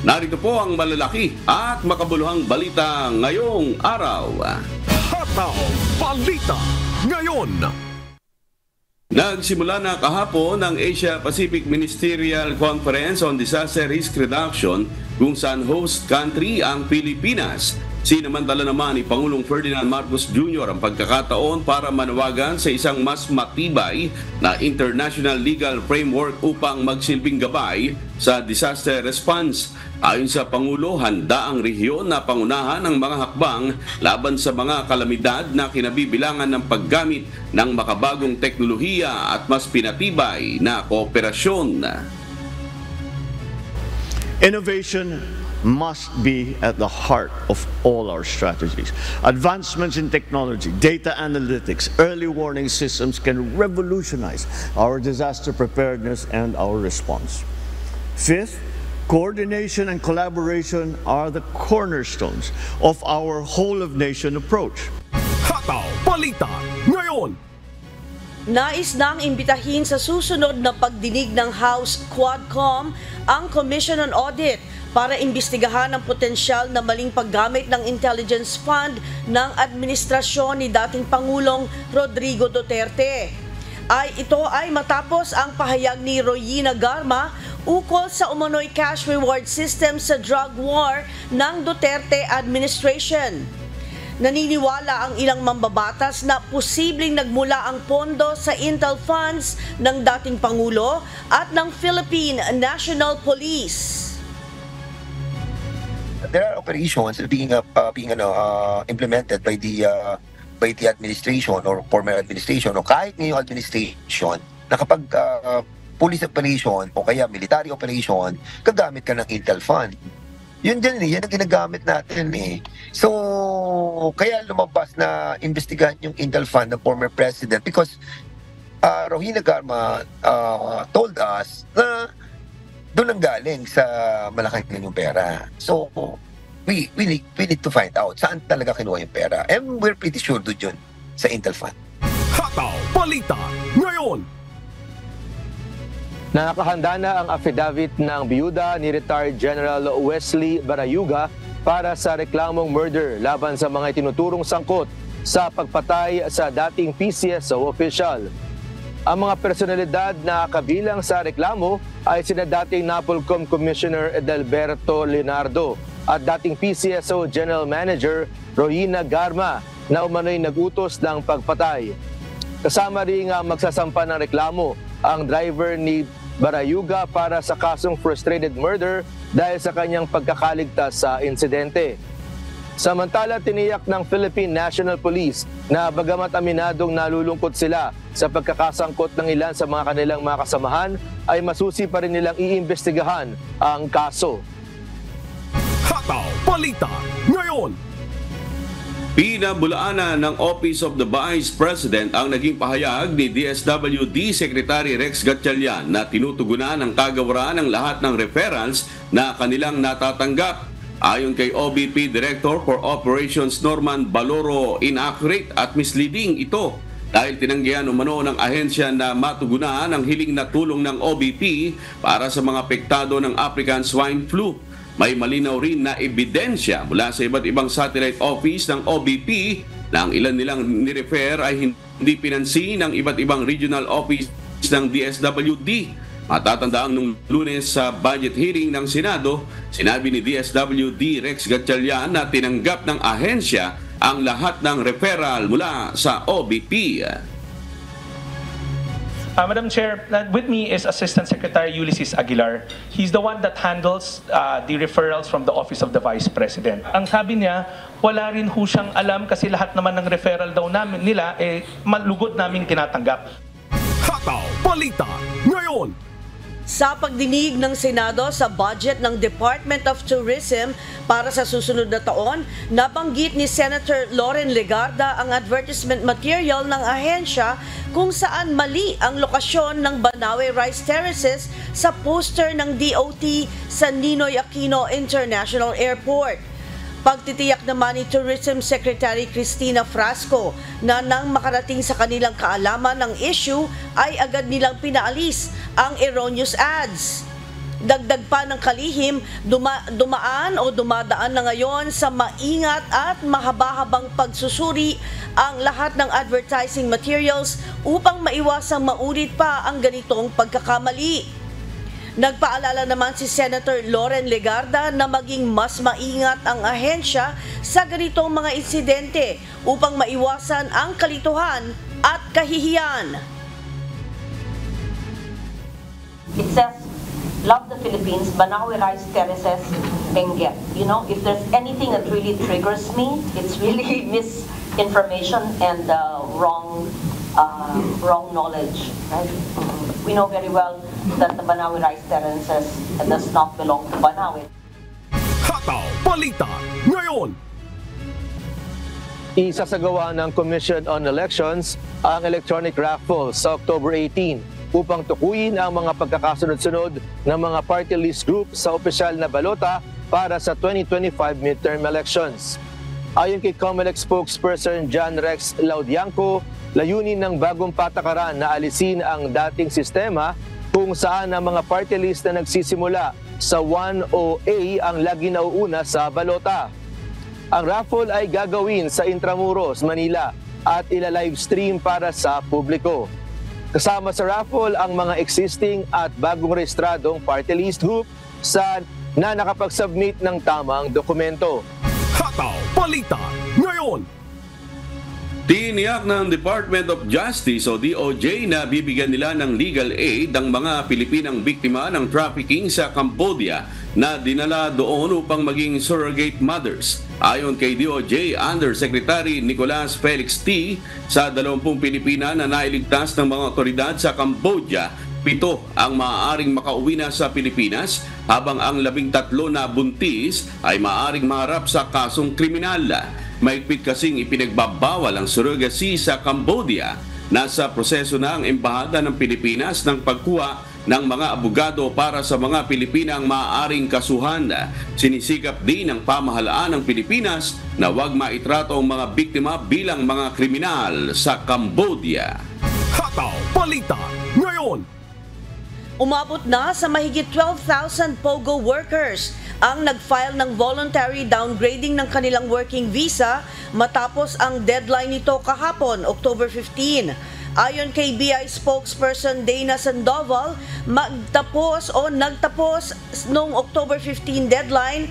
Narito po ang malalaki at makabuluhang balita ngayong araw. Hataw Balita ngayon. Nagsimula na kahapon ang Asia-Pacific Ministerial Conference on Disaster Risk Reduction kung saan host country ang Pilipinas. Sinamantala naman ni Pangulong Ferdinand Marcos Jr. ang pagkakataon para manawagan sa isang mas matibay na international legal framework upang magsilbing gabay sa disaster response. Ayon sa Pangulo, handa ang rehiyon na pangunahan ng mga hakbang laban sa mga kalamidad na kinabibilangan ng paggamit ng makabagong teknolohiya at mas pinatibay na kooperasyon. Innovation must be at the heart of all our strategies. Advancements in technology, data analytics, early warning systems can revolutionize our disaster preparedness and our response. Fifth, coordination and collaboration are the cornerstones of our whole-of-nation approach. Hataw Balita ngayon. Nais nang imbitahin sa susunod na pagdinig ng House Quadcom ang Commission on Audit para imbestigahan ang potensyal na maling paggamit ng intelligence fund ng administrasyon ni dating Pangulong Rodrigo Duterte. Ito ay matapos ang pahayag ni Royina Garma ukol sa umano'y cash reward system sa drug war ng Duterte administration. Naniniwala ang ilang mambabatas na posibleng nagmula ang pondo sa Intel funds ng dating Pangulo at ng Philippine National Police. There are operations being implemented by the administration or former administration o kahit ngayong administration na kapag police operation o kaya military operation, gagamit ka ng Intel fund. Yun din yan ang ginagamit natin So, kaya lumabas na investigahan yung Intel fund ng former president because Rohina Garma told us na doon ang galing sa Malacanang yung pera. So, we need to find out saan talaga kinuha yung pera. And we're pretty sure doon yun sa Intel fund. Hataw Balita ngayon. Nakahanda na ang affidavit ng biyuda ni retired General Wesley Barayuga para sa reklamong murder laban sa mga itinuturong sangkot sa pagpatay sa dating PCSO official. Ang mga personalidad na kabilang sa reklamo ay sina dating NAPOLCOM Commissioner Edelberto Leonardo at dating PCSO General Manager Royina Garma na umano'y nagutos ng pagpatay. Kasama rin magsasampa ng reklamo ang driver ni Barayuga para sa kasong frustrated murder dahil sa kanyang pagkakaligtas sa insidente. Samantala, tiniyak ng Philippine National Police na bagamat aminadong nalulungkot sila sa pagkakasangkot ng ilan sa mga kanilang mga kasamahan, ay masusi pa rin nilang iimbestigahan ang kaso. Hataw Balita ngayon. Pinabulaanan ng Office of the Vice President ang naging pahayag ni DSWD Secretary Rex Gatchalian na tinutugunan ng kagawaran ng lahat ng referrals na kanilang natatanggap. Ayon kay OBP Director for Operations Norman Baloro, inaccurate at misleading ito dahil tinanggihan umano ng ahensya na matugunan ang hiling na tulong ng OBP para sa mga apektado ng African Swine Flu. May malinaw rin na ebidensya mula sa iba't ibang satellite office ng OBP na ang ilan nilang nirefer ay hindi pinansin ng iba't ibang regional office ng DSWD. Matatandaan nung Lunes sa budget hearing ng Senado, sinabi ni DSWD Rex Gatchalian na tinanggap ng ahensya ang lahat ng referral mula sa OBP. Madam Chair, with me is Assistant Secretary Ulysses Aguilar. He's the one that handles the referrals from the Office of the Vice President. Ang sabi niya, wala rin ho siyang alam kasi lahat naman ng referral daw nila malugod namin tinatanggap. Hataw Balita ngayon. Sa pagdinig ng Senado sa budget ng Department of Tourism para sa susunod na taon, nabanggit ni Senator Loren Legarda ang advertisement material ng ahensya kung saan mali ang lokasyon ng Banawe Rice Terraces sa poster ng DOT sa Ninoy Aquino International Airport. Pagtitiyak naman ni Tourism Secretary Cristina Frasco na nang makarating sa kanilang kaalaman ng issue ay agad nilang pinaalis ang erroneous ads. Dagdag pa ng kalihim, dumadaan na ngayon sa maingat at mahaba-habang pagsusuri ang lahat ng advertising materials upang maiwasang maulit pa ang ganitong pagkakamali. Nagpaalala naman si Senator Loren Legarda na maging mas maingat ang ahensya sa ganitong mga insidente upang maiwasan ang kalituhan at kahihiyan. It says, love the Philippines, Banaue Rice Terraces, Benguet. You know, if there's anything that really triggers me, it's really misinformation and wrong knowledge. Right? We know very well that the Banaue Rice Terraces does not belong to Banaue. Hataw Balita ngayon. Isasagawa ng Commission on Elections ang electronic raffle sa October 18 upang tukuyin ang mga pagkakasunod-sunod ng mga party list group sa opisyal na balota para sa 2025 midterm elections. Ayon kay COMELEC spokesperson John Rex Laudianco, layunin ng bagong patakaran na alisin ang dating sistema kung saan ang mga party list na nagsisimula sa 1OA ang lagi nauuna sa balota. Ang raffle ay gagawin sa Intramuros, Manila at ila-livestream para sa publiko. Kasama sa raffle ang mga existing at bagong rehistradong party list group na nakapag-submit ng tamang dokumento. Hataw Balita ngayon. Tiniyak ng Department of Justice o DOJ na bibigyan nila ng legal aid ang mga Pilipinang biktima ng trafficking sa Cambodia na dinala doon upang maging surrogate mothers. Ayon kay DOJ Undersecretary Nicolas Felix T., sa 20 Pilipina na nailigtas ng mga otoridad sa Cambodia, 7 ang maaaring makauwi na sa Pilipinas habang ang 13 na buntis ay maaaring maharap sa kasong kriminal. Mahigpit kasing ipinagbabawal ang surrogacy sa Cambodia. Nasa proseso na ang Embahada ng Pilipinas ng pagkuha ng mga abogado para sa mga Pilipinang maaaring kasuhan. Sinisikap din ng pamahalaan ng Pilipinas na huwag maitrato ang mga biktima bilang mga kriminal sa Cambodia. Hataw Balita ngayon. Umabot na sa mahigit 12,000 POGO workers ang nag-file ng voluntary downgrading ng kanilang working visa matapos ang deadline nito kahapon, October 15. Ayon kay BI spokesperson Dana Sandoval, nagtapos noong October 15 deadline,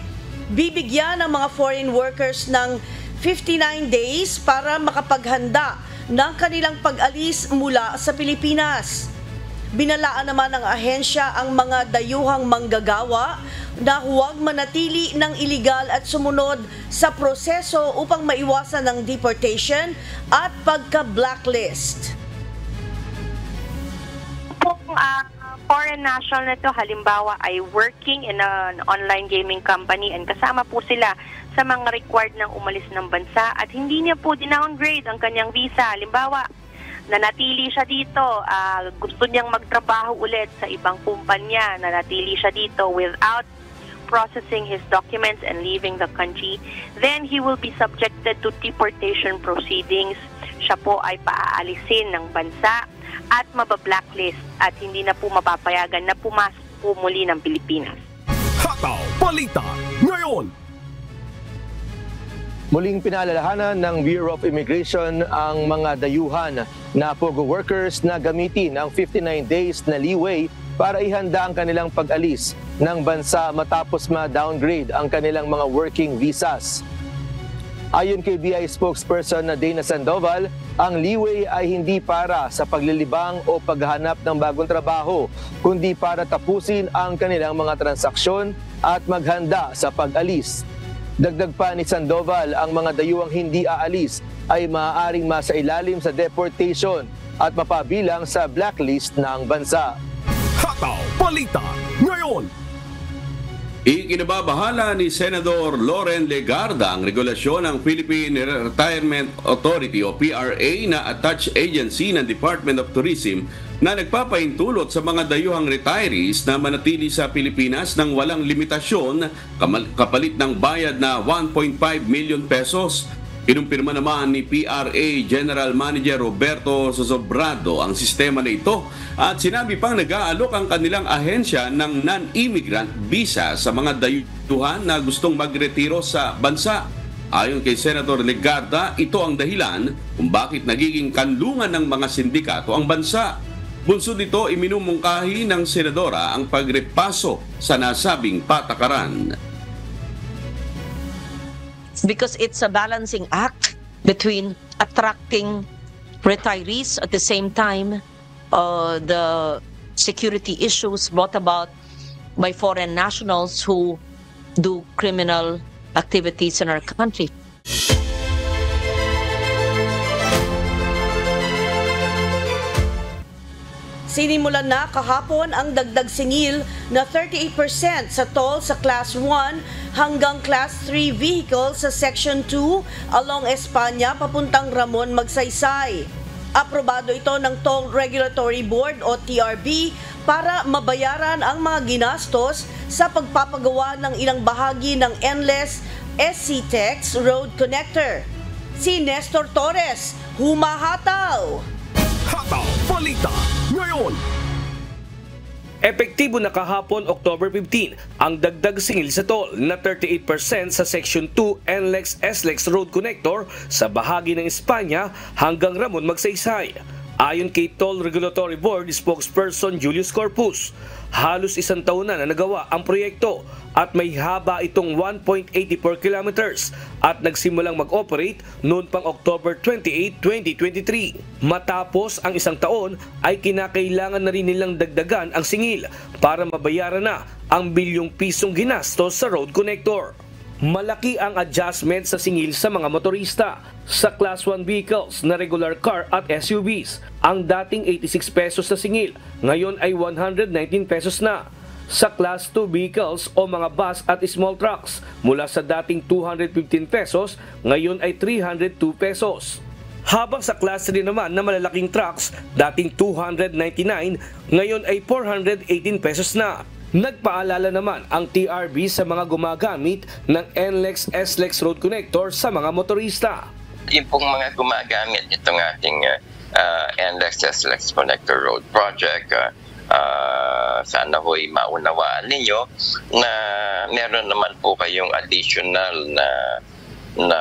bibigyan ng mga foreign workers ng 59 days para makapaghanda ng kanilang pag-alis mula sa Pilipinas. Binalaan naman ng ahensya ang mga dayuhang manggagawa na huwag manatili ng iligal at sumunod sa proseso upang maiwasan ng deportation at pagka-blacklist. Kung foreign national na ito, halimbawa ay working in an online gaming company and kasama po sila sa mga required ng umalis ng bansa at hindi niya po dinowngrade ang kanyang visa, halimbawa nanatili siya dito, gusto niyang magtrabaho ulit sa ibang kumpanya, nanatili siya dito without processing his documents and leaving the country, then he will be subjected to deportation proceedings. Siya po ay paaalisin ng bansa at mabablacklist at hindi na po mapapayagan na pumasok po muli ng Pilipinas. Hataw Balita ngayon. Muling pinaalalahanan ng Bureau of Immigration ang mga dayuhan na POGO workers na gamitin ang 59 days na leeway para ihanda ang kanilang pag-alis ng bansa matapos ma-downgrade ang kanilang mga working visas. Ayon kay BI spokesperson na Dana Sandoval, ang leeway ay hindi para sa paglilibang o paghahanap ng bagong trabaho, kundi para tapusin ang kanilang mga transaksyon at maghanda sa pag-alis. Dagdag pa ni Sandoval, ang mga dayuhang hindi aalis ay maaaring masailalim sa deportation at mapabilang sa blacklist ng bansa. Hataw Balita ngayon. Ikinababahala ni Senador Loren Legarda ang regulasyon ng Philippine Retirement Authority o PRA na attached agency ng Department of Tourism na nagpapaintulot sa mga dayuhang retirees na manatili sa Pilipinas ng walang limitasyon kapalit ng bayad na 1.5 million pesos. Kinumpirma naman ni PRA General Manager Roberto Sosobrado ang sistema na ito at sinabi pang nag-aalok ang kanilang ahensya ng non-immigrant visa sa mga dayuhan na gustong magretiro sa bansa. Ayon kay Senator Legarda, ito ang dahilan kung bakit nagiging kanlungan ng mga sindikato ang bansa. Bunsod nito, iminumungkahi ng senadora ang pagrepaso sa nasabing patakaran. Because it's a balancing act between attracting retirees at the same time the security issues brought about by foreign nationals who do criminal activities in our country. Sinimulan na kahapon ang dagdag singil na 38% sa toll sa Class 1 hanggang Class 3 vehicles sa Section 2 along Espanya papuntang Ramon Magsaysay. Aprobado ito ng Toll Regulatory Board o TRB para mabayaran ang mga ginastos sa pagpapagawa ng ilang bahagi ng Endless SC-TEX Road Connector. Si Nestor Torres, humahataw! Hataw Balita ngayon. Epektibo na kahapon October 15 ang dagdag singil sa toll na 38% sa Section 2 NLEX-SLEX Road Connector sa bahagi ng Espanya hanggang Ramon Magsaysay. Ayon kay Toll Regulatory Board spokesperson Julius Corpus, halos isang taon na nagawa ang proyekto at may haba itong 1.84 kilometers at nagsimulang mag-operate noon pang October 28, 2023. Matapos ang isang taon ay kinakailangan na rin nilang dagdagan ang singil para mabayaran na ang bilyong pisong ginastos sa road connector. Malaki ang adjustment sa singil sa mga motorista. Sa Class 1 vehicles na regular car at SUVs, ang dating 86 pesos na singil, ngayon ay 119 pesos na. Sa Class 2 vehicles o mga bus at small trucks, mula sa dating 215 pesos, ngayon ay 302 pesos. Habang sa Class 3 naman na malalaking trucks, dating 299, ngayon ay 418 pesos na. Nagpaalala naman ang TRB sa mga gumagamit ng NLEX-SLEX Road Connector sa mga motorista. Yung pong mga gumagamit itong ating NLEX-SLEX Connector Road Project, sana ho'y maunawaan ninyo na meron naman po kayong additional na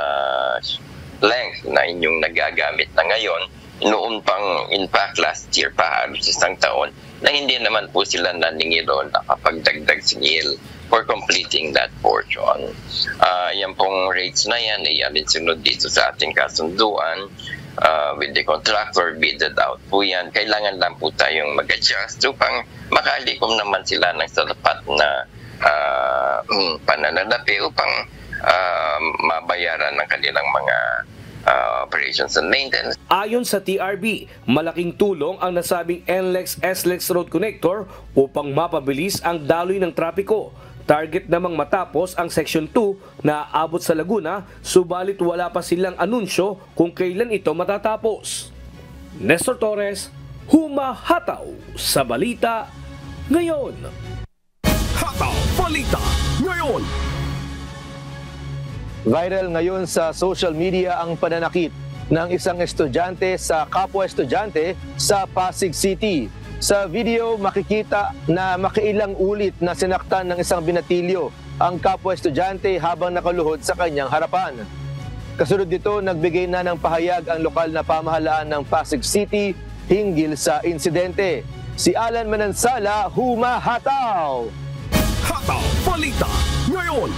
length na inyong nagagamit na ngayon. Noon pang, in fact, last year pa, halos isang taon, na hindi naman po sila naningilo nakapagdagdag singil for completing that portion. Yan pong rates na yan, yan din sunod dito sa ating kasunduan with the contractor, bidded out po yan. Kailangan lang po tayong mag-adjust upang makalikom naman sila ng sapat na pananalapi upang mabayaran ng kanilang mga operations and maintenance. Ayon sa TRB, malaking tulong ang nasabing NLEX-SLEX Road Connector upang mapabilis ang daloy ng trapiko. Target namang matapos ang Section 2 na aabot sa Laguna, subalit wala pa silang anunsyo kung kailan ito matatapos. Nestor Torres, humahataw sa balita ngayon. Hataw Balita ngayon. Viral ngayon sa social media ang pananakit ng isang estudyante sa kapwa-estudyante sa Pasig City. Sa video, makikita na makailang ulit na sinaktan ng isang binatilyo ang kapwa-estudyante habang nakaluhod sa kanyang harapan. Kasunod dito, nagbigay na ng pahayag ang lokal na pamahalaan ng Pasig City hinggil sa insidente. Si Alan Manansala, humahataw! Hataw Balita ngayon.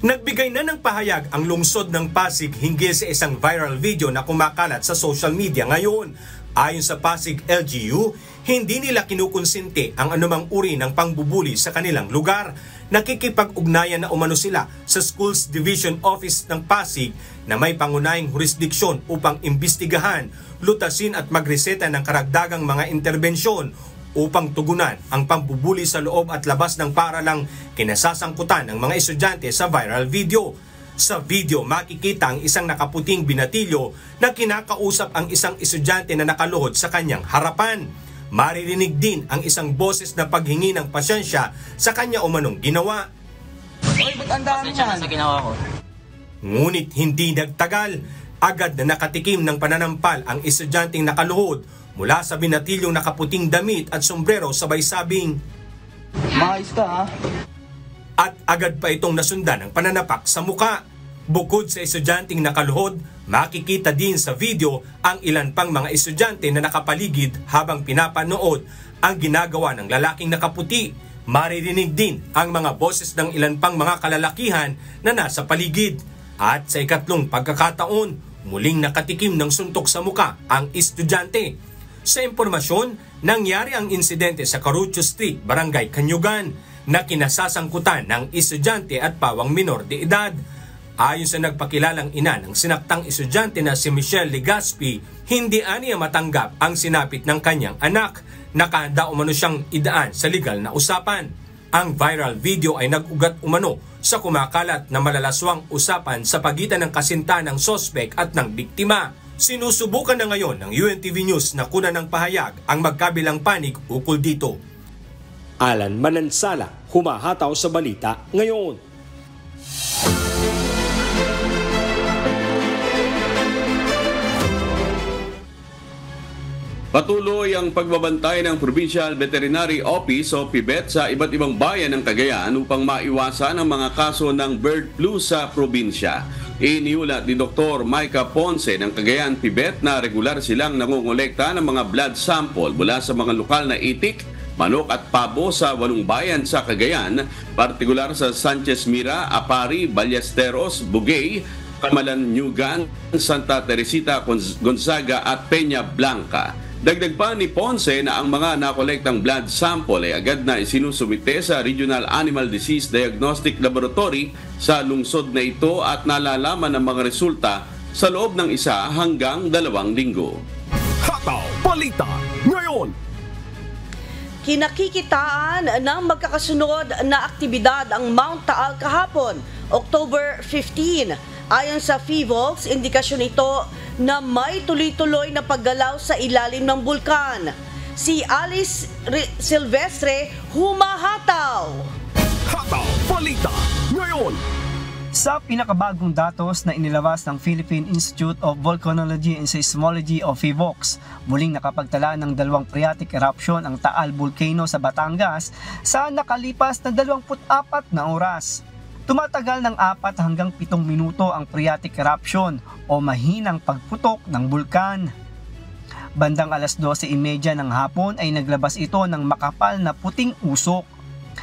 Nagbigay na ng pahayag ang lungsod ng Pasig hinggil sa isang viral video na kumakalat sa social media ngayon. Ayon sa Pasig LGU, hindi nila kinukonsinti ang anumang uri ng pangbubuli sa kanilang lugar. Nakikipag-ugnayan na umano sila sa Schools Division Office ng Pasig na may pangunahing jurisdiksyon upang imbestigahan, lutasin at magreseta ng karagdagang mga interbensyon upang tugunan ang pambubuli sa loob at labas ng paaralang kinasasangkutan ng mga estudyante sa viral video. Sa video, makikita ang isang nakaputing binatilyo na kinakausap ang isang estudyante na nakaluhod sa kanyang harapan. Maririnig din ang isang boses na paghingi ng pasyensya sa kanya umanong ginawa. Oy, ba't ang dami yan? Sa ginawa ko. Ngunit hindi nagtagal. Agad na nakatikim ng pananampal ang estudyanteng nakaluhod mula sa binatilyong nakaputing damit at sombrero sabay sabing, "Maayos ka ha?" At agad pa itong nasundan ng pananapak sa muka. Bukod sa estudyanteng nakaluhod, makikita din sa video ang ilan pang mga estudyante na nakapaligid habang pinapanood ang ginagawa ng lalaking nakaputi. Maririnig din ang mga boses ng ilan pang mga kalalakihan na nasa paligid. At sa ikatlong pagkakataon, muling nakatikim ng suntok sa muka ang estudyante. Sa impormasyon, nangyari ang insidente sa Carucho Street, Barangay Kanyugan, na kinasasangkutan ng estudyante at pawang minor de edad. Ayon sa nagpakilalang ina ng sinaktang estudyante na si Michelle Legaspi, hindi aniya matanggap ang sinapit ng kanyang anak. Nakahanda umano siyang idaan sa legal na usapan. Ang viral video ay nag-ugat umano sa kumakalat na malalaswang usapan sa pagitan ng kasinta ng sospek at ng biktima. Sinusubukan na ngayon ng UNTV News na kunan ng pahayag ang magkabilang panig ukol dito. Alan Manansala, humahataw sa balita ngayon. Patuloy ang pagbabantay ng Provincial Veterinary Office o PVET sa iba't ibang bayan ng Cagayan upang maiwasan ang mga kaso ng bird flu sa probinsya. Iniulat ni Dr. Micah Ponce ng Cagayan PVET na regular silang nangongolekta ng mga blood sample mula sa mga lokal na itik, manok at pabo sa 8 bayan sa Cagayan, partikular sa Sanchez Mira, Apari, Ballesteros, Bugay, Kamalan-Nyugan, Santa Teresita, Gonzaga at Peña Blanca. Dagdag pa ni Ponce na ang mga nakolektang blood sample ay agad na isinusumite sa Regional Animal Disease Diagnostic Laboratory sa lungsod na ito at nalalaman ang mga resulta sa loob ng 1 hanggang 2 linggo. Hataw Balita ngayon! Kinakikitaan ng magkakasunod na aktibidad ang Mount Taal kahapon, October 15. Ayon sa PHIVOLCS, indikasyon ito na may tuloy-tuloy na paggalaw sa ilalim ng bulkan. Si Alice Silvestre, humahataw! Hataw Balita ngayon! Sa pinakabagong datos na inilabas ng Philippine Institute of Volcanology and Seismology o PHIVOLCS, muling nakapagtala ng 2 phreatic eruption ang Taal Volcano sa Batangas sa nakalipas na 24 na oras. Tumatagal ng 4 hanggang 7 minuto ang phreatic eruption o mahinang pagputok ng bulkan. Bandang alas 12:30 ng hapon ay naglabas ito ng makapal na puting usok.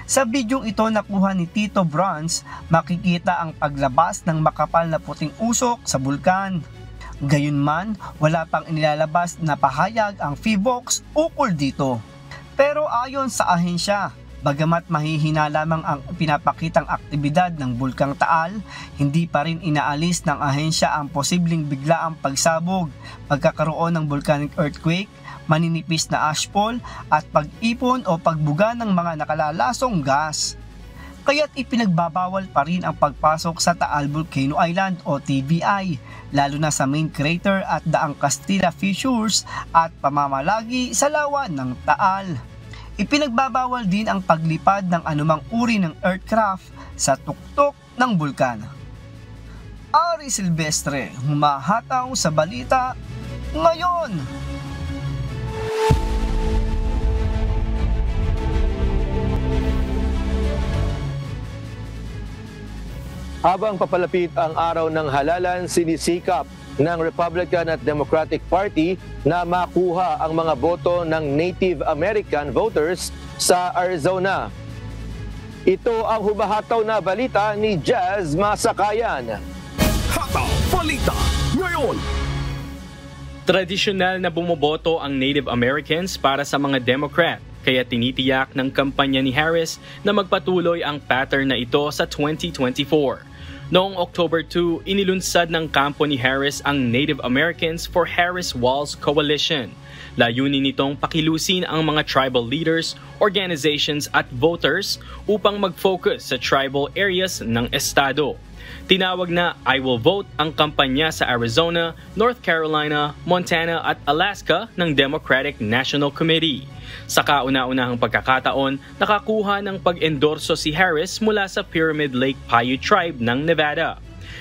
Sa bidyong ito nakuha ni Tito Bronze, makikita ang paglabas ng makapal na puting usok sa bulkan. Gayunman, wala pang inilalabas na pahayag ang PHIVOLCS ukol dito. Pero ayon sa ahensya, bagamat mahihina lamang ang pinapakitang aktibidad ng Bulkang Taal, hindi pa rin inaalis ng ahensya ang posibleng biglaang pagsabog, pagkakaroon ng volcanic earthquake, maninipis na ashfall at pag-ipon o pagbuga ng mga nakalalasong gas. Kaya't ipinagbabawal pa rin ang pagpasok sa Taal Volcano Island o TVI, lalo na sa main crater at daang Castilla Fissures at pamamalagi sa lawa ng Taal. Ipinagbabawal din ang paglipad ng anumang uri ng aircraft sa tuktok ng bulkan. Ari Silvestre, humahataw sa balita ngayon! Habang papalapit ang araw ng halalan, sinisikap ng Republican at Democratic Party na makuha ang mga boto ng Native American voters sa Arizona. Ito ang humahataw na balita ni Jazz Masakayan. Hataw Balita ngayon! Tradisyonal na bumoboto ang Native Americans para sa mga Democrat, kaya tinitiyak ng kampanya ni Harris na magpatuloy ang pattern na ito sa 2024. Noong October 2, inilunsad ng kampo ni Harris ang Native Americans for Harris Walls Coalition. Layunin nitong pakilusin ang mga tribal leaders, organizations at voters upang mag-focus sa tribal areas ng estado. Tinawag na I Will Vote ang kampanya sa Arizona, North Carolina, Montana at Alaska ng Democratic National Committee. Sa kauna-unahang pagkakataon, nakakuha ng pag-endorso si Harris mula sa Pyramid Lake Paiute Tribe ng Nevada.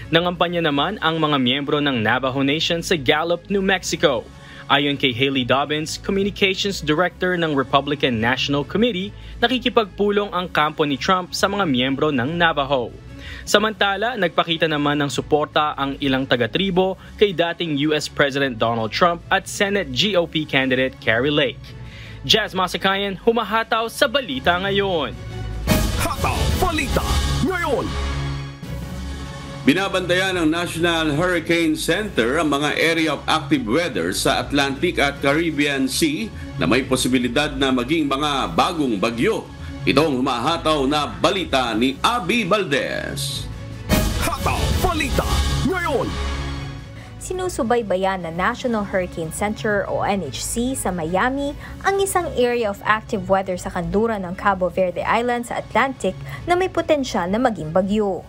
Nangampanya naman ang mga miyembro ng Navajo Nation sa Gallup, New Mexico. Ayon kay Haley Dobbins, Communications Director ng Republican National Committee, nakikipagpulong ang kampo ni Trump sa mga miyembro ng Navajo. Samantala, nagpakita naman ng suporta ang ilang taga-tribo kay dating US President Donald Trump at Senate GOP candidate Kari Lake. Jazz Masakayan, humahataw sa Balita Ngayon. Hataw Balita Ngayon! Binabantayan ng National Hurricane Center ang mga area of active weather sa Atlantic at Caribbean Sea na may posibilidad na maging mga bagong bagyo. Ito ang humahataw na balita ni Abby Valdez. Hataw Balita Ngayon! Sinusubaybayan ng National Hurricane Center o NHC sa Miami ang isang area of active weather sa kanluran ng Cabo Verde Island sa Atlantic na may potensyal na maging bagyo.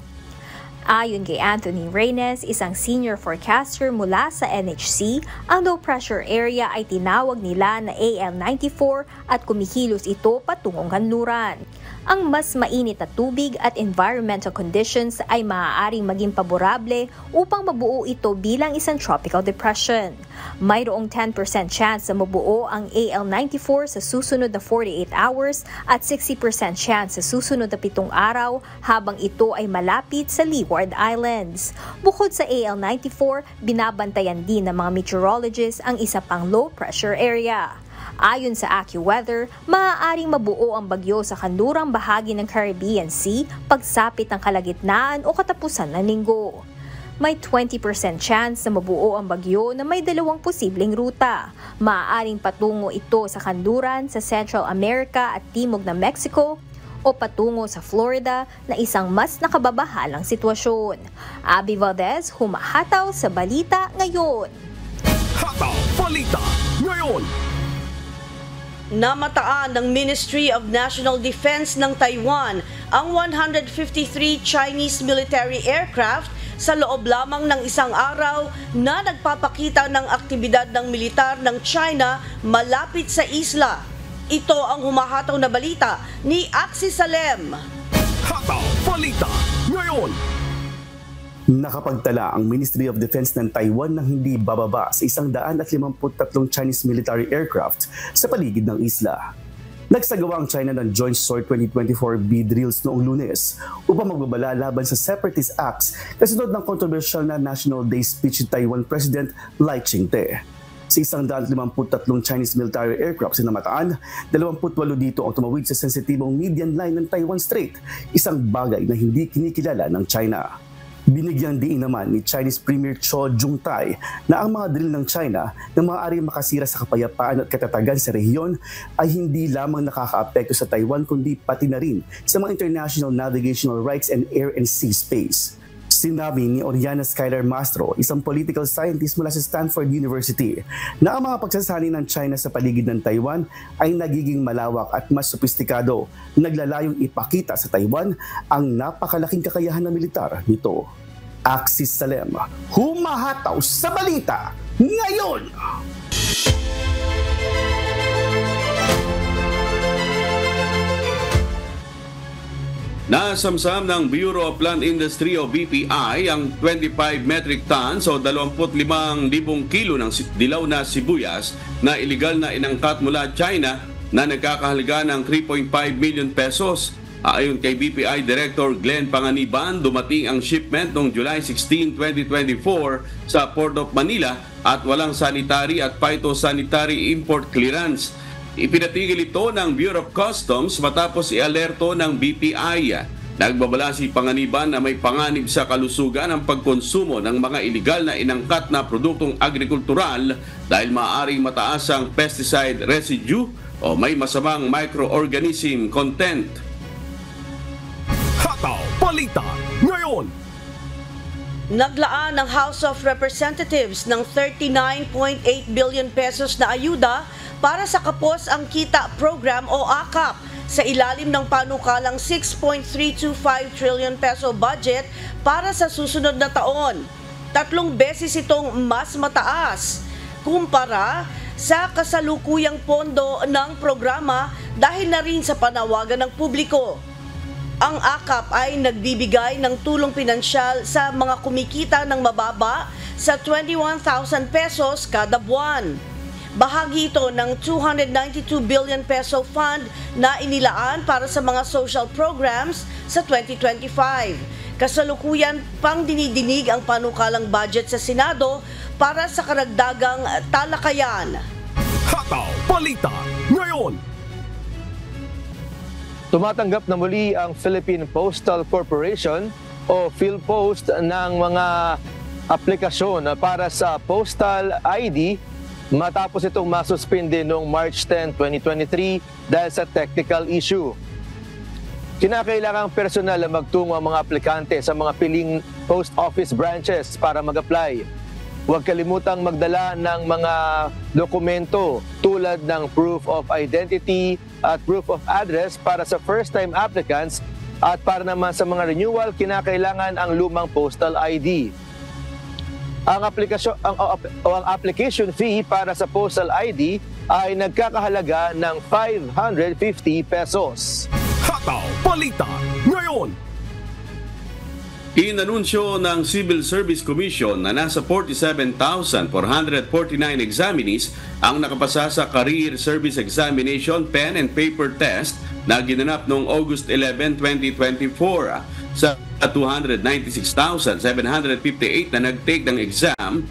Ayon kay Anthony Reynes, isang senior forecaster mula sa NHC, ang low pressure area ay tinawag nila na AL94 at kumikilos ito patungong kanluran. Ang mas mainit na tubig at environmental conditions ay maaaring maging paborable upang mabuo ito bilang isang tropical depression. Mayroong 10% chance na mabuo ang AL94 sa susunod na 48 hours at 60% chance sa susunod na 7 araw habang ito ay malapit sa Leeward Islands. Bukod sa AL94, binabantayan din ng mga meteorologists ang isa pang low pressure area. Ayon sa AccuWeather, maaaring mabuo ang bagyo sa kanlurang bahagi ng Caribbean Sea pagsapit ng kalagitnaan o katapusan ng linggo. May 20% chance na mabuo ang bagyo na may dalawang posibleng ruta. Maaaring patungo ito sa kanluran sa Central America at Timog ng Mexico o patungo sa Florida na isang mas nakababahalang sitwasyon. Abby Valdez, humahataw sa Balita Ngayon. Hataw Balita Ngayon! Namataan ng Ministry of National Defense ng Taiwan ang 153 Chinese military aircraft sa loob lamang ng isang araw na nagpapakita ng aktibidad ng militar ng China malapit sa isla. Ito ang humahataw na balita ni Axis Salem. Hataw Balita Ngayon! Nakapagtala ang Ministry of Defense ng Taiwan ng hindi bababa sa 153 Chinese military aircraft sa paligid ng isla. Nagsagawa ang China ng Joint SOAR 2024B drills noong Lunes upang magbabala laban sa separatist acts kasunod ng kontrobersyal na National Day speech ni Taiwan President Lai Ching-te. Sa 153 Chinese military aircraft na namataan, 28 dito ang tumawid sa sensitibong median line ng Taiwan Strait, isang bagay na hindi kinikilala ng China. Binigyang diin naman ni Chinese Premier Cho Jung-tai na ang mga drill ng China na maaaring makasira sa kapayapaan at katatagan sa rehiyon ay hindi lamang nakakaapekto sa Taiwan kundi pati na rin sa mga international navigational rights and air and sea space. Sinabi ni Oriana Skylar Mastro, isang political scientist mula sa Stanford University, na ang mga pagsasani ng China sa paligid ng Taiwan ay nagiging malawak at mas sopistikado, naglalayong ipakita sa Taiwan ang napakalaking kakayahan ng militar nito. Axis Salem, humahataw sa Balita Ngayon! Nasamsam ng Bureau of Land Industry o BPI ang 25 metric tons o 25,000 kilo ng dilaw na sibuyas na iligal na inangkat mula China na nagkakahalaga ng 3.5 million pesos. Ayon kay BPI Director Glenn Panganiban, dumating ang shipment noong July 16, 2024 sa Port of Manila at walang sanitary at phytosanitary import clearance. Ipinatigil ito ng Bureau of Customs matapos i-alerto ng BPI. Nagbabala si Panganiban na may panganib sa kalusugan ang pagkonsumo ng mga iligal na inangkat na produktong agrikultural dahil maaaring mataas ang pesticide residue o may masamang microorganism content. Hataw Balita Ngayon! Naglaan ng House of Representatives ng 39.8 billion pesos na ayuda para sa Kapos ang Kita Program o AKAP sa ilalim ng panukalang 6.325 trillion peso budget para sa susunod na taon. 3 beses itong mas mataas kumpara sa kasalukuyang pondo ng programa dahil na rin sa panawagan ng publiko. Ang AKAP ay nagbibigay ng tulong pinansyal sa mga kumikita ng mababa sa 21,000 pesos kada buwan. Bahagi ito ng 292 billion peso fund na inilaan para sa mga social programs sa 2025. Kasalukuyan pang dinidinig ang panukalang budget sa Senado para sa karagdagang talakayan. Hataw Balita Ngayon. Tumatanggap na muli ang Philippine Postal Corporation o PhilPost ng mga aplikasyon para sa Postal ID matapos itong masuspinde noong March 10, 2023 dahil sa technical issue. Kinakailangang personal na magtungo ang mga aplikante sa mga piling post office branches para mag-apply. Huwag kalimutang magdala ng mga dokumento tulad ng proof of identity at proof of address para sa first-time applicants at para naman sa mga renewal, kinakailangan ang lumang postal ID. Ang application fee para sa postal ID ay nagkakahalaga ng 550 pesos. Hataw Balita Ngayon. Inanunsyo ng Civil Service Commission na nasa 47,449 examinees ang nakapasa sa Career Service Examination Pen and Paper Test na ginanap noong August 11, 2024. Sa 296,758 na nag-take ng exam,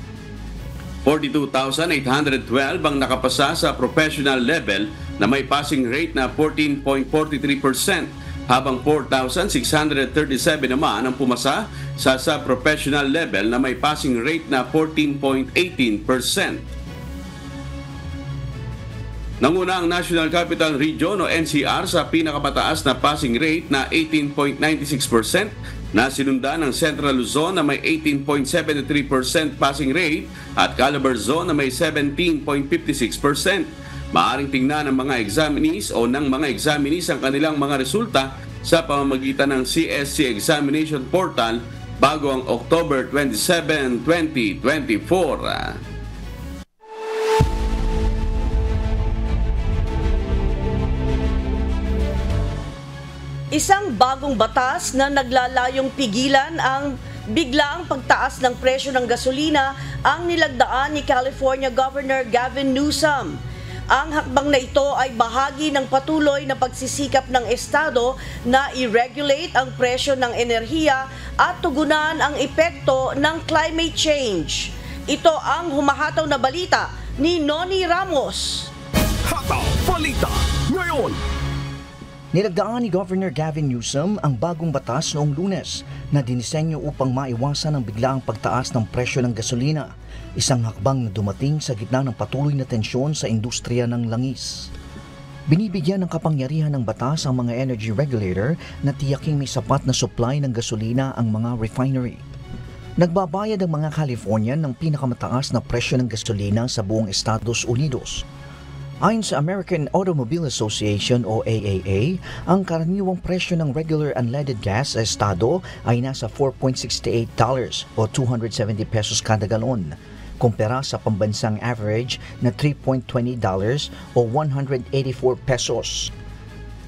42,812 ang nakapasa sa professional level na may passing rate na 14.43%. Habang 4,637 naman ang pumasa sa professional level na may passing rate na 14.18%. Nanguna ang National Capital Region o NCR sa pinakamataas na passing rate na 18.96% na sinundan ng Central Luzon na may 18.73% passing rate at Calabarzon na may 17.56%. Maaring tingnan ng mga examinees o ng mga examinees ang kanilang mga resulta sa pamamagitan ng CSC Examination Portal bago ang October 27, 2024. Isang bagong batas na naglalayong pigilan ang biglaang pagtaas ng presyo ng gasolina ang nilagdaan ni California Governor Gavin Newsom. Ang hakbang na ito ay bahagi ng patuloy na pagsisikap ng Estado na i-regulate ang presyo ng enerhiya at tugunan ang epekto ng climate change. Ito ang humahataw na balita ni Noni Ramos. Hataw Balita Ngayon. Nilagdaan ni Governor Gavin Newsom ang bagong batas noong Lunes na dinisenyo upang maiwasan ang biglaang pagtaas ng presyo ng gasolina, isang hakbang na dumating sa gitna ng patuloy na tensyon sa industriya ng langis. Binibigyan ng kapangyarihan ng batas ang mga energy regulator na tiyaking may sapat na supply ng gasolina ang mga refinery. Nagbabayad ang mga Californian ng pinakamataas na presyo ng gasolina sa buong Estados Unidos. Ayon sa American Automobile Association o AAA, ang karaniwang presyo ng regular unleaded gas sa estado ay nasa $4.68 o 270 pesos kada galon, kumpara sa pambansang average na $3.20 o 184 pesos.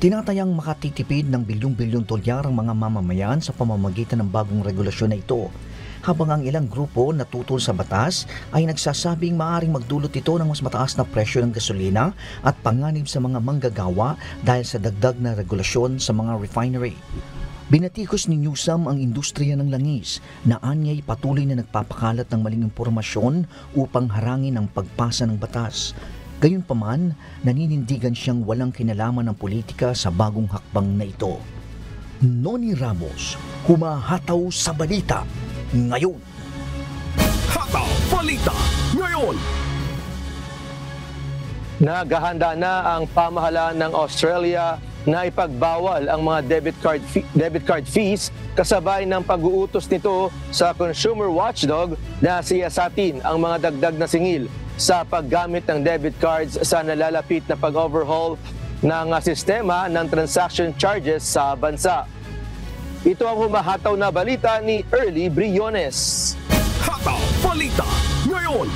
Tinatayang makatitipid ng bilyong-bilyong dolyar ang mga mamamayan sa pamamagitan ng bagong regulasyon na ito, habang ang ilang grupo na tutol sa batas ay nagsasabing maaaring magdulot ito ng mas mataas na presyo ng gasolina at panganib sa mga manggagawa dahil sa dagdag na regulasyon sa mga refinery. Binatikos ni Newsom ang industriya ng langis na anyay patuloy na nagpapakalat ng maling impormasyon upang harangin ang pagpasa ng batas. Gayunpaman, naninindigan siyang walang kinalaman ng politika sa bagong hakbang na ito. Noni Ramos, humahataw sa balita ngayon. Hataw Balita Ngayon. Naghahanda na ang pamahalaan ng Australia na ipagbawal ang mga debit card fees kasabay ng pag-uutos nito sa consumer watchdog na siyasatin ang mga dagdag na singil sa paggamit ng debit cards sa nalalapit na pag-overhaul ng sistema ng transaction charges sa bansa. Ito ang humahataw na balita ni Early Briones. Hataw Balita Ngayon.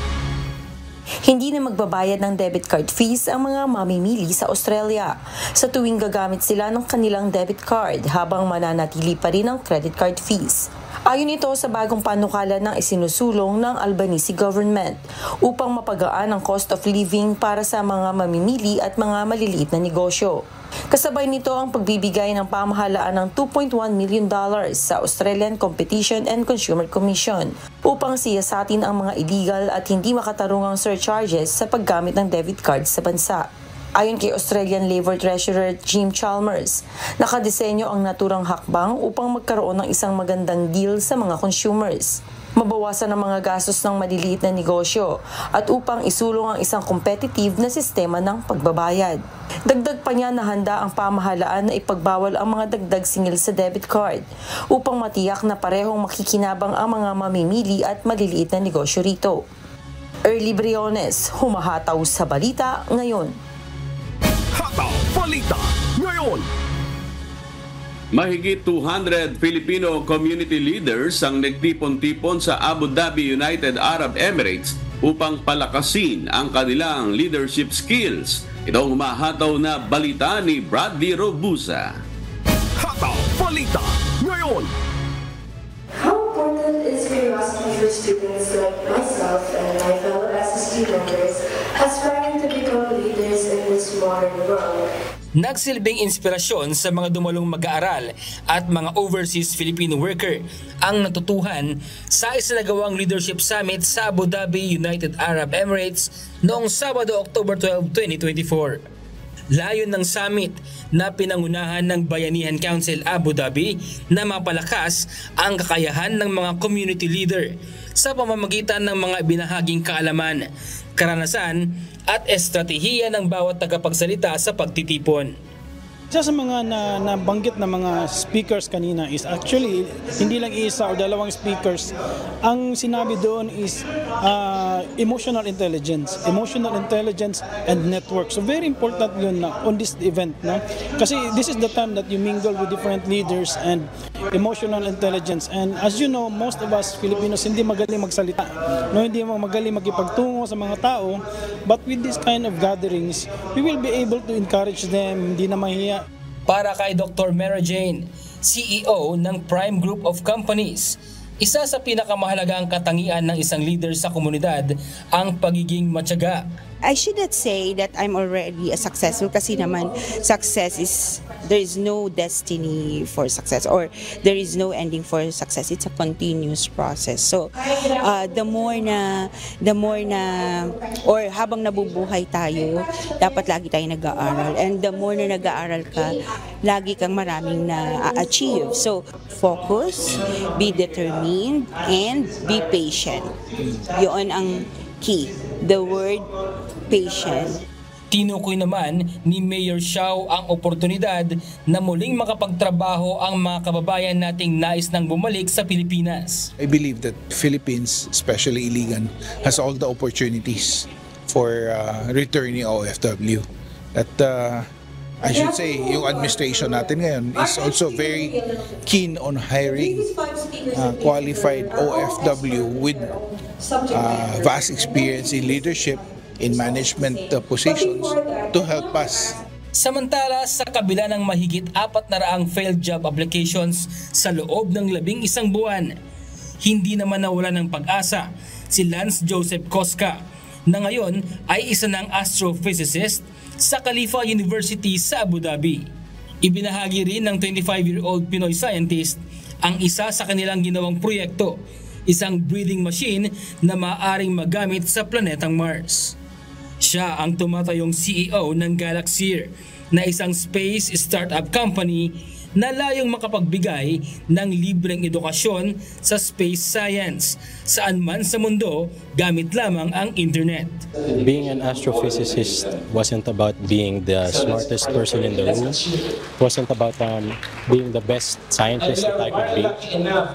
Hindi na magbabayad ng debit card fees ang mga mamimili sa Australia sa tuwing gagamit sila ng kanilang debit card habang mananatili pa rin ang credit card fees. Ayon ito sa bagong panukala ng isinusulong ng Albanese government upang mapagaan ang cost of living para sa mga mamimili at mga maliliit na negosyo. Kasabay nito ang pagbibigay ng pamahalaan ng $2.1 million sa Australian Competition and Consumer Commission upang siyasatin ang mga illegal at hindi makatarungang surcharges sa paggamit ng debit cards sa bansa. Ayon kay Australian Labor Treasurer Jim Chalmers, nakadesenyo ang naturang hakbang upang magkaroon ng isang magandang deal sa mga consumers, mabawasan ang mga gastos ng maliliit na negosyo at upang isulong ang isang competitive na sistema ng pagbabayad. Dagdag pa niya na handa ang pamahalaan na ipagbawal ang mga dagdag singil sa debit card upang matiyak na parehong makikinabang ang mga mamimili at maliliit na negosyo rito. Early Briones, humahataw sa balita ngayon. Hataw Balita ngayon. Mahigit 200 Filipino community leaders ang nagtipon-tipon sa Abu Dhabi, United Arab Emirates upang palakasin ang kanilang leadership skills. Ito ang humahataw na balita ni Bradley Robusa. Hataw Balita ngayon. How important is curiosity for students like myself and my fellow SSG members aspiring to become leaders in this modern world? Nagsilbing inspirasyon sa mga dumalong mag-aaral at mga overseas Filipino worker ang natutuhan sa isinagawang Leadership Summit sa Abu Dhabi, United Arab Emirates noong Sabado, October 12, 2024. Layon ng summit na pinangunahan ng Bayanihan Council Abu Dhabi na mapalakas ang kakayahan ng mga community leader sa pamamagitan ng mga binahaging kaalaman, karanasan at estratehiya ng bawat tagapagsalita sa pagtitipon. Isa sa mga nabanggit na mga speakers kanina is actually hindi lang isa o dalawang speakers. Ang sinabi doon is emotional intelligence and network. So very important yun na on this event, no? Kasi this is the time that you mingle with different leaders and emotional intelligence. And as you know, most of us Filipinos hindi magaling magsalita, no? Hindi magaling makipagtungo sa mga tao. But with this kind of gatherings, we will be able to encourage them, hindi na mahiya. Para kay Dr. Mary Jane, CEO ng Prime Group of Companies, isa sa pinakamahalagang katangian ng isang leader sa komunidad ang pagiging matyaga. I should not say that I'm already a successful kasi naman success is, there is no destiny for success or there is no ending for success. It's a continuous process. So the more na or habang nabubuhay tayo, dapat lagi tayo nag-aaral. And the more na nag-aaral ka, lagi kang maraming na-achieve. So focus, be determined, and be patient. Yun ang key. The word patient. Tinukoy naman ni Mayor Xiao ang oportunidad na muling makapagtrabaho ang mga kababayan nating nais nang bumalik sa Pilipinas. I believe that Philippines, especially Iligan, has all the opportunities for returning OFW. That I should say, yung administration natin ngayon is also very keen on hiring qualified OFW with vast experience in leadership, in management positions to help us. Samantala, sa kabila ng mahigit 400 failed job applications sa loob ng 11 buwan, hindi naman nawala ng pag-asa si Lance Joseph Cosca na ngayon ay isa ng astrophysicist sa Khalifa University sa Abu Dhabi. Ibinahagi rin ng 25-year-old Pinoy scientist ang isa sa kanilang ginawang proyekto, isang breathing machine na maaaring magamit sa planetang Mars. Siya ang tumatayong CEO ng Galaxir na isang space startup company na layong makapagbigay ng libreng edukasyon sa space science saan man sa mundo gamit lamang ang internet. Being an astrophysicist wasn't about being the smartest person in the room. It wasn't about being the best scientist that I could be.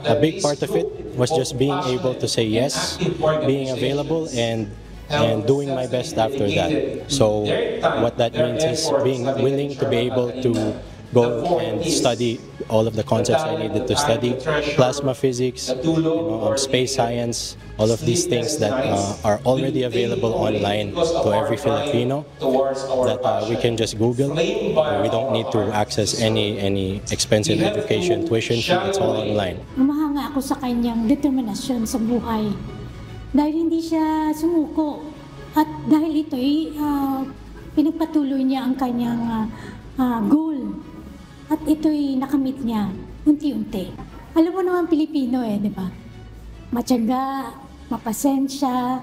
A big part of it was just being able to say yes, being available, and doing my best after that. So what that means is being willing to be able to go and study all of the concepts I needed to study, plasma physics, space science, all of these things that are already available online to every Filipino that we can just Google. We don't need to access any expensive education, tuition fee, it's all online. Humahanga ako sa kanyang determinasyon sa buhay. Dahil hindi siya sumuko at dahil ito'y pinagpatuloy niya ang kanyang goal at ito'y nakamit niya unti-unti. Alam mo naman Pilipino di ba? Matyaga, mapasensya,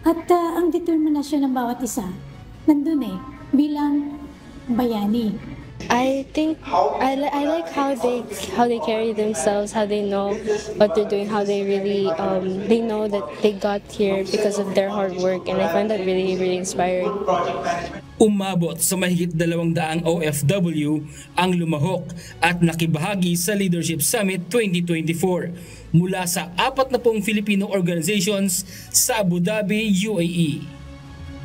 at ang determinasyon ng bawat isa nandun bilang bayani. I think I like how they carry themselves, how they know what they're doing, how they really they know that they got here because of their hard work, and I find that really, really inspiring. Umabot sa mahigit 200 OFW ang lumahok at nakibahagi sa Leadership Summit 2024 mula sa 40 Filipino organizations sa Abu Dhabi, UAE.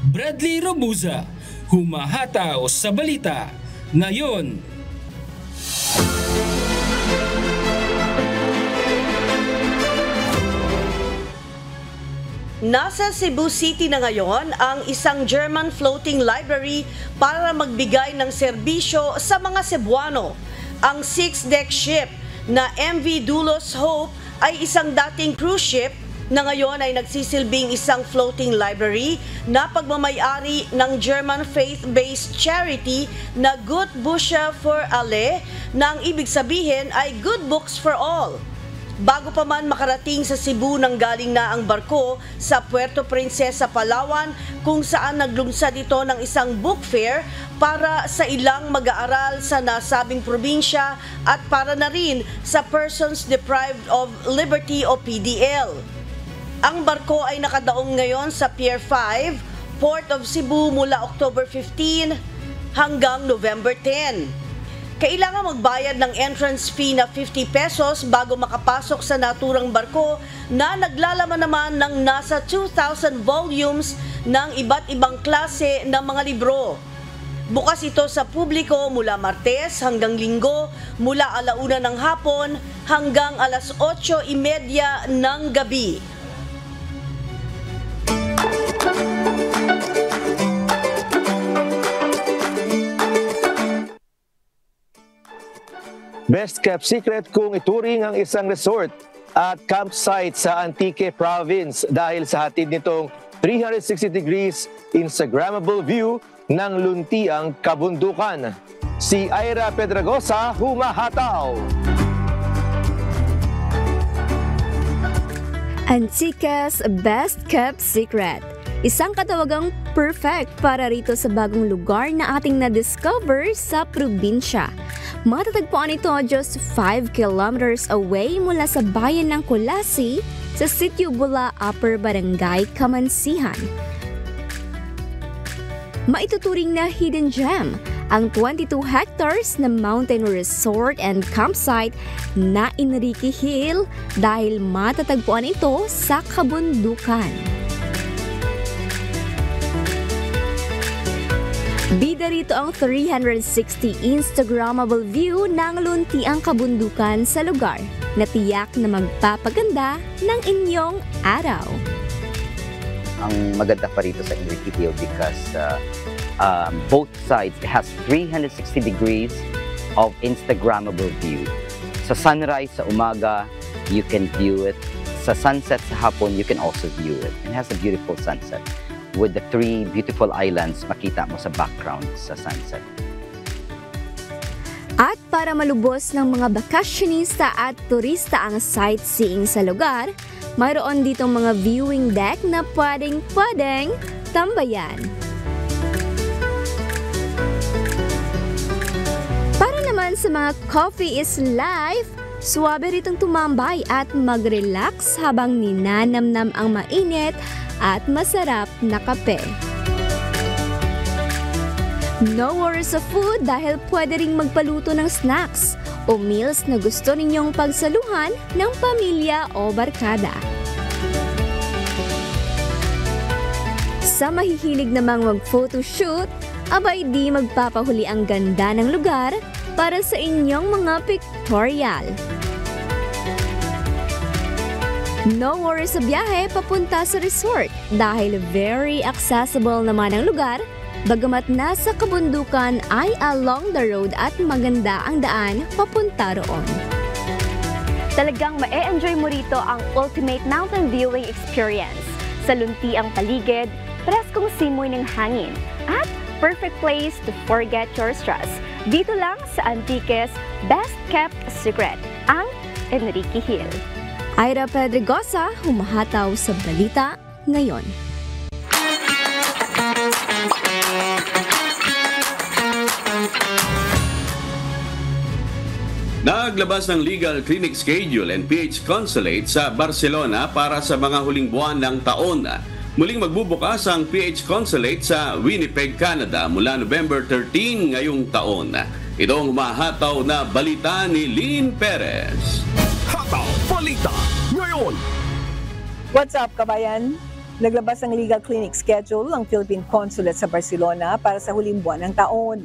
Bradley Robuza, humahataw sa balita ngayon. Nasa Cebu City na ngayon ang isang German floating library para magbigay ng serbisyo sa mga Cebuano. Ang 6-deck ship na MV Dulos Hope ay isang dating cruise ship na ngayon ay nagsisilbing isang floating library na pagmamayari ng German faith-based charity na Gut Bücher für alle, na ang ibig sabihin ay Good Books for All. Bago pa man makarating sa Cebu, nanggaling na ang barko sa Puerto Princesa, Palawan, kung saan naglungsad ito ng isang book fair para sa ilang mag-aaral sa nasabing probinsya at para na rin sa Persons Deprived of Liberty o PDL. Ang barko ay nakadaong ngayon sa Pier 5, Port of Cebu mula October 15 hanggang November 10. Kailangan magbayad ng entrance fee na 50 pesos bago makapasok sa naturang barko na naglalaman naman ng nasa 2,000 volumes ng iba't ibang klase ng mga libro. Bukas ito sa publiko mula Martes hanggang Linggo, mula 1:00 ng hapon hanggang 8:30 ng gabi. Best kept secret kung ituring ang isang resort at campsite sa Antique Province dahil sa hatid nitong 360 degrees Instagrammable view ng luntiang kabundukan. Si Ira Pedragosa, humahataw! Antique's Best Kept Secret. Isang katawagang perfect para rito sa bagong lugar na ating na-discover sa probinsya. Matatagpuan ito just 5 kilometers away mula sa bayan ng Kulasi sa Sitio Bula, Upper Barangay, Kamansihan. Maituturing na hidden gem ang 22 hectares na mountain resort and campsite na Enrique Hill dahil matatagpuan ito sa kabundukan. Bida rito ang 360 Instagrammable view ng luntiang kabundukan sa lugar na tiyak na magpapaganda ng inyong araw. Ang maganda pa rito sa Enrique Hill because both sides has 360 degrees of Instagrammable view. Sa sunrise sa umaga, you can view it. Sa sunset sa hapon, you can also view it. It has a beautiful sunset with the 3 beautiful islands makita mo sa background sa sunset. At para malubos ng mga bakasyonista at turista ang sightseeing sa lugar, mayroon ditong mga viewing deck na pwedeng tambayan. Para naman sa mga coffee is life, suwabe ritong tumambay at mag-relax habang ninanamnam ang mainit at masarap na kape. No worries sa food dahil pwede ring magpaluto ng snacks o meals na gusto ninyong pagsaluhan ng pamilya o barkada. Sa mahihilig namang mag-photoshoot, abay di magpapahuli ang ganda ng lugar para sa inyong mga pictorial. No worries sa biyahe papunta sa resort dahil very accessible naman ang lugar, bagamat nasa kabundukan ay along the road at maganda ang daan papunta roon. Talagang ma-enjoy mo rito ang ultimate mountain viewing experience. Sa lunti ang paligid, preskong simoy ng hangin, at perfect place to forget your stress. Dito lang sa Antique's Best Kept Secret, ang Enrique Hill. Ira Pedregosa, humahataw sa balita ngayon. Naglabas ng legal clinic schedule and PH consulate sa Barcelona para sa mga huling buwan ng taon. Muling magbubukas ang PH consulate sa Winnipeg, Canada mula November 13 ngayong taon. Ito ang humahataw na balita ni Lynn Perez. Hataw Balita ngayon! What's up, kabayan? Naglabas ng legal clinic schedule ang Philippine Consulate sa Barcelona para sa huling buwan ng taon.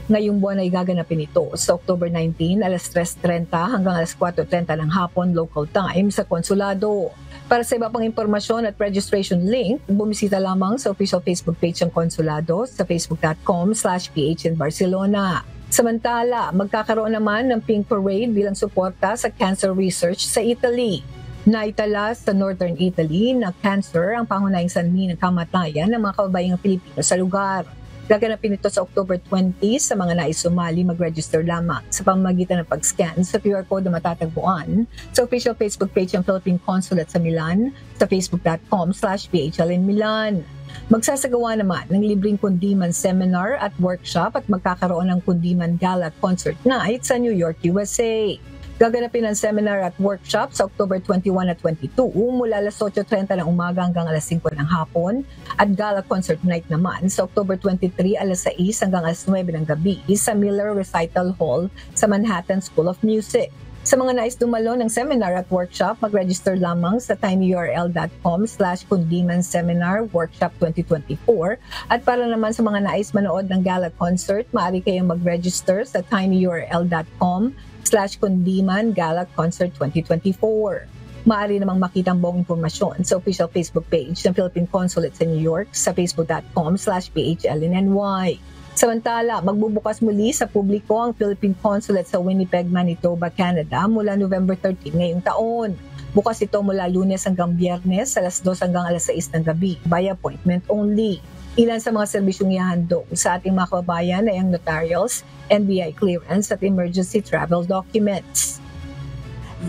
Ngayong buwan ay gaganapin ito sa October 19, alas 3:30 hanggang alas 4:30 ng hapon local time sa konsulado. Para sa iba pang impormasyon at registration link, bumisita lamang sa official Facebook page ng konsulado sa facebook.com/PH in Barcelona. Samantala, magkakaroon naman ng Pink Parade bilang suporta sa cancer research sa Italy. Naitala sa Northern Italy na cancer ang pangunahing sanhi ng kamatayan ng mga kababayang Pilipino sa lugar. Gaganapin ito sa October 20 sa mga nais sumali mag-register lamang sa pamamagitan ng pag-scan sa QR code na matatagpuan sa official Facebook page ng Philippine Consulate sa Milan sa facebook.com/PHL in Milan. Magsasagawa naman ng libreng kundiman seminar at workshop at magkakaroon ng kundiman gala at concert night sa New York, USA. Gaganapin ang seminar at workshop sa October 21 at 22 mula alas 8:30 ng umaga hanggang alas 5 ng hapon at gala concert night naman sa October 23 alas 6 hanggang alas 9 ng gabi sa Miller Recital Hall sa Manhattan School of Music. Sa mga nais dumalo ng seminar at workshop, mag-register lamang sa tinyurl.com/kundiman seminar workshop 2024 at para naman sa mga nais manood ng gala concert, maaari kayong mag-register sa tinyurl.com/kundiman gala concert 2024. Maaari namang makita ang buong impormasyon sa official Facebook page ng Philippine Consulate sa New York sa facebook.com/PHLNNY. Samantala, magbubukas muli sa publiko ang Philippine Consulate sa Winnipeg, Manitoba, Canada mula November 13 ngayong taon. Bukas ito mula Lunes hanggang Biyernes, alas 2 hanggang alas 6 ng gabi, by appointment only. Ilan sa mga serbisyong ihahandog sa ating mga kababayan ay ang notarials, NBI clearance at emergency travel documents.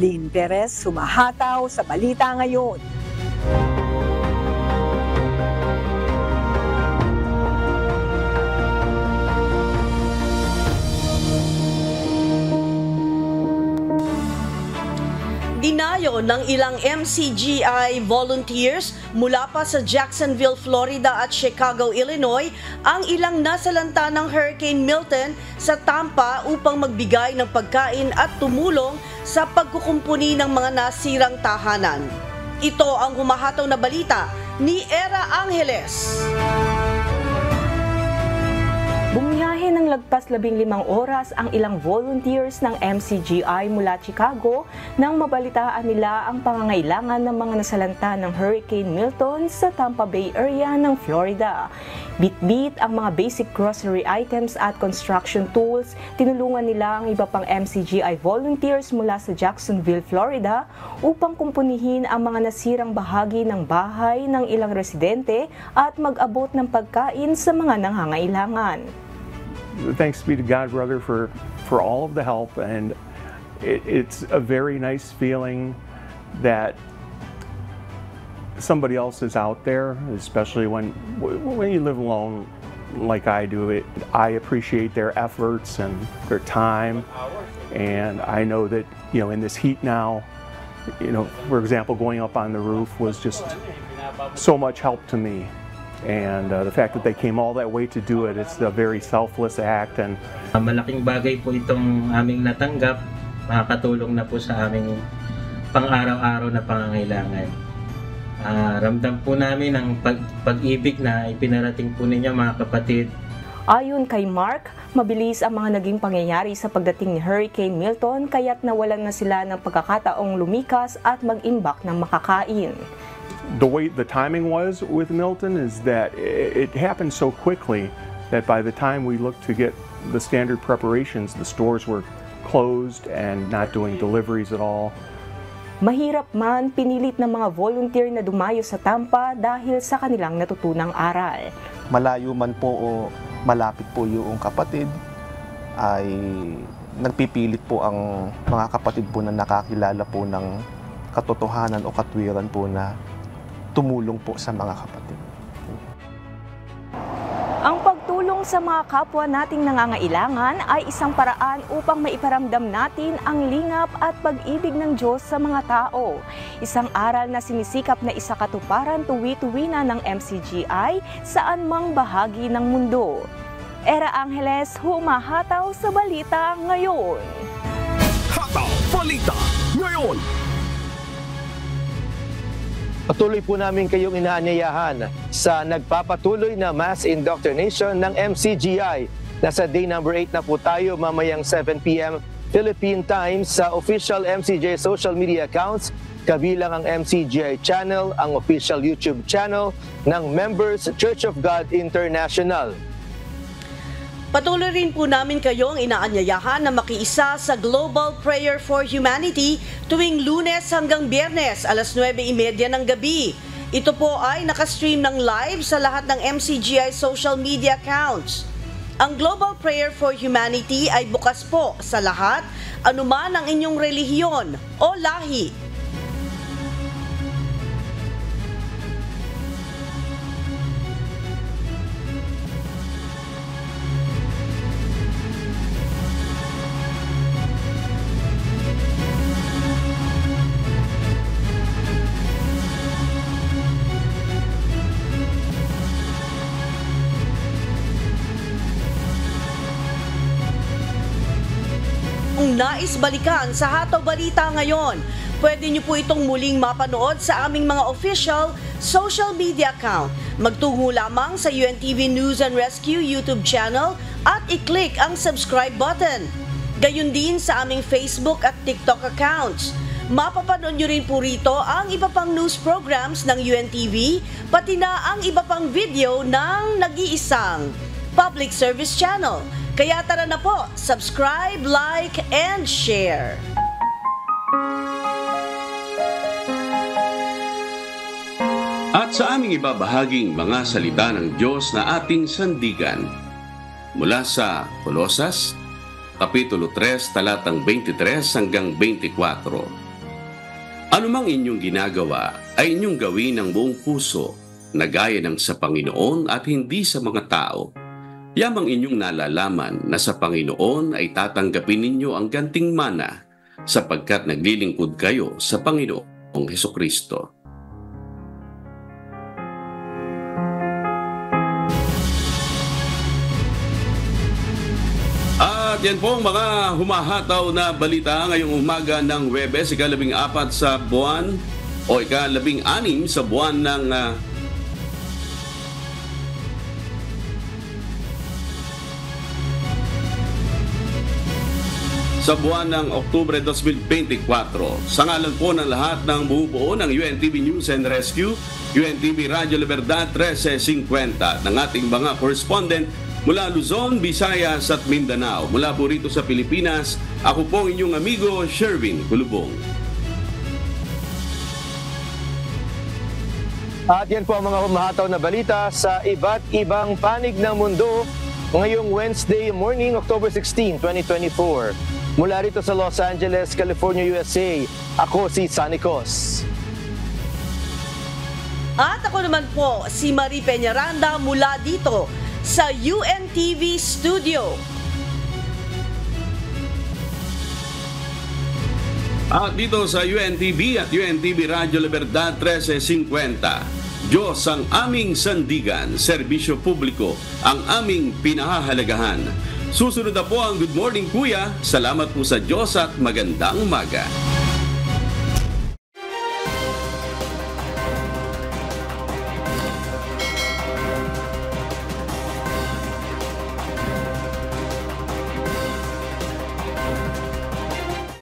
Lynn Perez, humahataw sa balita ngayon. Dinayo ng ilang MCGI volunteers mula pa sa Jacksonville, Florida at Chicago, Illinois ang ilang nasalanta ng Hurricane Milton sa Tampa upang magbigay ng pagkain at tumulong sa pagkukumpuni ng mga nasirang tahanan. Ito ang humahataw na balita ni Era Angeles. Bumiyahe ng lagpas 15 oras ang ilang volunteers ng MCGI mula Chicago nang mabalitaan nila ang pangangailangan ng mga nasalanta ng Hurricane Milton sa Tampa Bay area ng Florida. Bit-bit ang mga basic grocery items at construction tools, tinulungan nila ang iba pang MCGI volunteers mula sa Jacksonville, Florida upang kumpunihin ang mga nasirang bahagi ng bahay ng ilang residente at mag-abot ng pagkain sa mga nangangailangan. Thanks be to God, brother, for all of the help, and it's a very nice feeling that somebody else is out there, especially when you live alone like I do. I appreciate their efforts and their time, and I know that, you know, in this heat now, you know, for example, going up on the roof was just so much help to me. And the fact that they came all that way to do it, it's a very selfless act. And malaking bagay po itong aming natanggap, makakatulong na po sa aming pang-araw-araw na pangangailangan. Ramdam po namin ang pag-ibig na ipinarating po ninyo, mga kapatid. Ayon kay Mark, mabilis ang mga naging pangyayari sa pagdating ni Hurricane Milton kaya't nawalan na sila ng pagkakataong lumikas at mag-imbak ng makakain. The way the timing was with Milton is that it happened so quickly that by the time we looked to get the standard preparations, the stores were closed and not doing deliveries at all. Mahirap man, pinilit ng mga volunteer na dumayo sa Tampa dahil sa kanilang natutunang aral. Malayo man po o malapit po yung kapatid, ay nagpipilit po ang mga kapatid po na nakakilala po ng katotohanan o katwiran po na tumulong po sa mga kapatid. Ang pagtulong sa mga kapwa nating nangangailangan ay isang paraan upang maiparamdam natin ang lingap at pag-ibig ng Diyos sa mga tao. Isang aral na sinisikap na isakatuparan tuwi-tuwi na ng MCGI saan mang bahagi ng mundo. Era Angeles, humahataw sa balita ngayon. Hataw Balita Ngayon! Patuloy po namin kayong inaanyayahan sa nagpapatuloy na mass indoctrination ng MCGI. Nasa day number 8 na po tayo mamayang 7 p.m. Philippine time sa official MCGI social media accounts, kabilang ang MCGI channel, ang official YouTube channel ng Members Church of God International. Patuloy rin po namin kayong inaanyayahan na makiisa sa Global Prayer for Humanity tuwing Lunes hanggang Biyernes, alas 9:30 ng gabi. Ito po ay nakastream ng live sa lahat ng MCGI social media accounts. Ang Global Prayer for Humanity ay bukas po sa lahat, anuman ang inyong relihiyon o lahi. Nais balikan sa Hataw Balita ngayon, pwede niyo po itong muling mapanood sa aming mga official social media account. Magtungo lamang sa UNTV News and Rescue YouTube channel at i-click ang subscribe button. Gayon din sa aming Facebook at TikTok accounts. Mapapanood niyo rin po rito ang iba pang news programs ng UNTV, pati na ang iba pang video ng nag-iisang public service channel. Kaya tara na po, subscribe, like, and share. At sa aming ibabahaging mga salita ng Diyos na ating sandigan, mula sa Kolosas, Kapitulo 3, talatang 23 hanggang 24. Anumang inyong ginagawa ay inyong gawin ng buong puso, na gaya ng sa Panginoon at hindi sa mga tao. Yamang inyong nalalaman na sa Panginoon ay tatanggapin ninyo ang ganting mana sapagkat naglilingkod kayo sa Panginoong Hesukristo. At yan po ang mga humahataw na balita ngayong umaga ng Huwebes, ika-14 sa buwan o ika-16 sa buwan ng sa buwan ng Oktubre 2024. Sa ngalan po ng lahat ng bumubuo ng UNTV News and Rescue, UNTV Radyo Libertad 1350 ng ating mga correspondent mula Luzon, Visayas at Mindanao. Mula po rito sa Pilipinas, ako po ang inyong amigo Sherwin Kulubong. At yan po ang mga humahataw na balita sa iba't ibang panig ng mundo ngayong Wednesday morning, October 16, 2024. Mula rito sa Los Angeles, California, USA, ako si Sunny Cos. At ako naman po, si Marie Peñaranda mula dito sa UNTV Studio. At dito sa UNTV at UNTV Radyo Libertad 1350, Diyos ang aming sandigan, serbisyo publiko ang aming pinahahalagahan. Susunod na po ang Good Morning Kuya. Salamat po sa Diyos at magandang umaga.